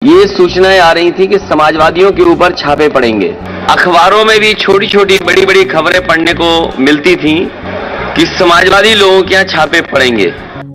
ये सूचनाएं आ रही थी कि समाजवादियों के ऊपर छापे पड़ेंगे। अखबारों में भी छोटी छोटी बड़ी बड़ी खबरें पढ़ने को मिलती थी कि समाजवादी लोगों के यहाँ छापे पड़ेंगे।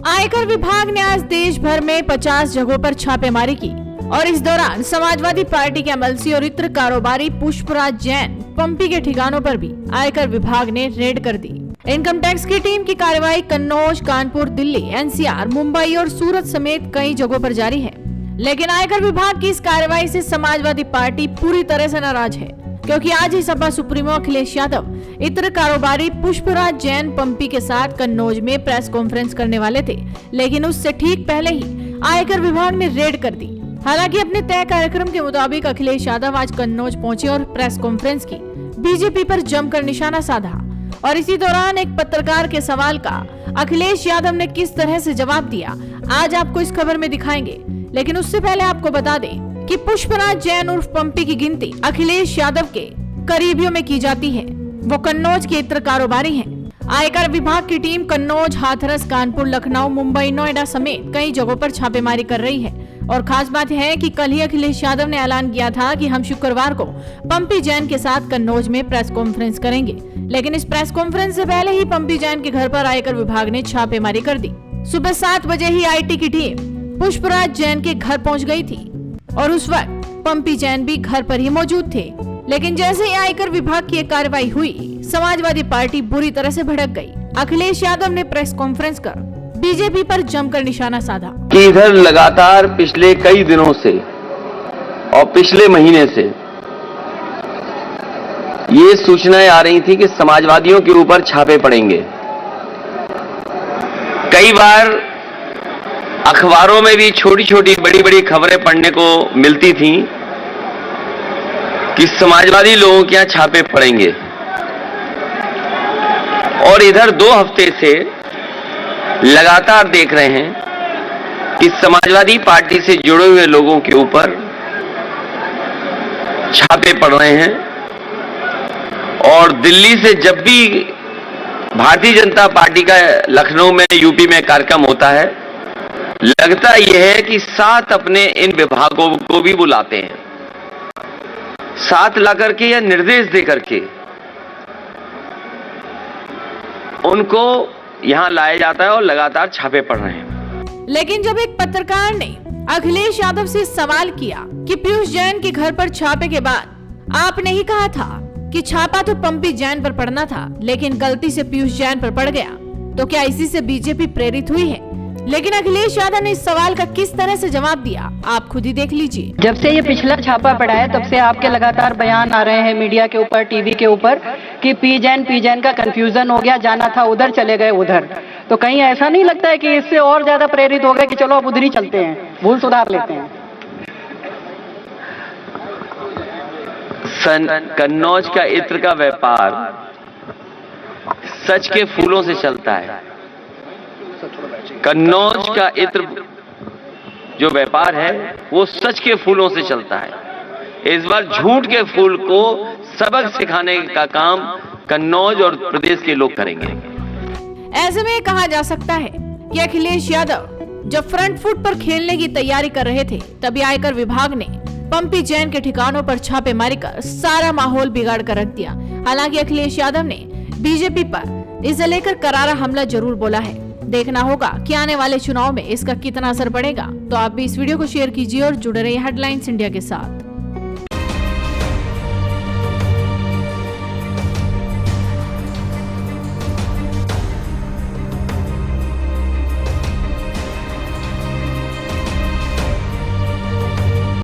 आयकर विभाग ने आज देश भर में 50 जगहों पर छापेमारी की और इस दौरान समाजवादी पार्टी के एमएलसी और इत्र कारोबारी पुष्पराज जैन पंपी के ठिकानों पर भी आयकर विभाग ने रेड कर दी। इनकम टैक्स की टीम की कार्रवाई कन्नौज, कानपुर, दिल्ली, एनसीआर, मुंबई और सूरत समेत कई जगहों पर जारी है। लेकिन आयकर विभाग की इस कार्रवाई से समाजवादी पार्टी पूरी तरह से नाराज है, क्योंकि आज ही सपा सुप्रीमो अखिलेश यादव इत्र कारोबारी पुष्पराज जैन पंपी के साथ कन्नौज में प्रेस कॉन्फ्रेंस करने वाले थे, लेकिन उससे ठीक पहले ही आयकर विभाग ने रेड कर दी। हालांकि अपने तय कार्यक्रम के मुताबिक अखिलेश यादव आज कन्नौज पहुंचे और प्रेस कॉन्फ्रेंस की, बीजेपी पर जमकर निशाना साधा और इसी दौरान एक पत्रकार के सवाल का अखिलेश यादव ने किस तरह से जवाब दिया, आज आपको इस खबर में दिखाएंगे। लेकिन उससे पहले आपको बता दें कि पुष्पराज जैन उर्फ पंपी की गिनती अखिलेश यादव के करीबियों में की जाती है। वो कन्नौज के इत्र कारोबारी हैं। आयकर विभाग की टीम कन्नौज, हाथरस, कानपुर, लखनऊ, मुंबई, नोएडा समेत कई जगहों पर छापेमारी कर रही है। और खास बात है कि कल ही अखिलेश यादव ने ऐलान किया था कि हम शुक्रवार को पंपी जैन के साथ कन्नौज में प्रेस कॉन्फ्रेंस करेंगे। लेकिन इस प्रेस कॉन्फ्रेंस से पहले ही पंपी जैन के घर पर आयकर विभाग ने छापेमारी कर दी। सुबह 7 बजे ही आईटी की टीम पुष्पराज जैन के घर पहुंच गई थी और उस वक्त पंपी जैन भी घर पर ही मौजूद थे। लेकिन जैसे ही आयकर विभाग की कार्रवाई हुई, समाजवादी पार्टी बुरी तरह से भड़क गई। अखिलेश यादव ने प्रेस कॉन्फ्रेंस कर बीजेपी पर जमकर निशाना साधा कि इधर लगातार पिछले कई दिनों से और पिछले महीने से ये सूचनाएं आ रही थी कि समाजवादियों के ऊपर छापे पड़ेंगे। कई बार अखबारों में भी छोटी छोटी बड़ी बड़ी खबरें पढ़ने को मिलती थी कि समाजवादी लोगों के यहाँ छापे पड़ेंगे। और इधर 2 हफ्ते से लगातार देख रहे हैं कि समाजवादी पार्टी से जुड़े हुए लोगों के ऊपर छापे पड़ रहे हैं। और दिल्ली से जब भी भारतीय जनता पार्टी का लखनऊ में, यूपी में कार्यक्रम होता है, लगता यह है कि साथ अपने इन विभागों को भी बुलाते हैं, साथ ला करके या निर्देश दे करके उनको यहां लाया जाता है और लगातार छापे पड़ रहे हैं। लेकिन जब एक पत्रकार ने अखिलेश यादव से सवाल किया कि पीयूष जैन के घर पर छापे के बाद आपने ही कहा था कि छापा तो पंपी जैन पर पड़ना था, लेकिन गलती से पीयूष जैन पर पड़ गया, तो क्या इसी से बीजेपी प्रेरित हुई है? लेकिन अखिलेश यादव ने इस सवाल का किस तरह से जवाब दिया, आप खुद ही देख लीजिए। जब से ये पिछला छापा पड़ा है तब से आपके लगातार बयान आ रहे हैं मीडिया के ऊपर, टीवी के ऊपर कि पी जैन का कंफ्यूजन हो गया, जाना था उधर, चले गए उधर। तो कहीं ऐसा नहीं लगता है कि इससे और ज्यादा प्रेरित हो गए कि चलो अब उधर ही चलते हैं, भूल सुधार लेते हैं? कन्नौज का इत्र का व्यापार सच के फूलों से चलता है। कन्नौज का इत्र जो व्यापार है वो सच के फूलों से चलता है। इस बार झूठ के फूल को सबक सिखाने का काम कन्नौज और प्रदेश के लोग करेंगे। ऐसे में कहा जा सकता है कि अखिलेश यादव जब फ्रंट फुट पर खेलने की तैयारी कर रहे थे, तभी आयकर विभाग ने पंपी जैन के ठिकानों पर छापेमारी कर सारा माहौल बिगाड़ कर रख दिया। हालांकि अखिलेश यादव ने बीजेपी पर इसे लेकर करारा हमला जरूर बोला है। देखना होगा कि आने वाले चुनाव में इसका कितना असर पड़ेगा। तो आप भी इस वीडियो को शेयर कीजिए और जुड़े रहिए हेडलाइंस इंडिया के साथ।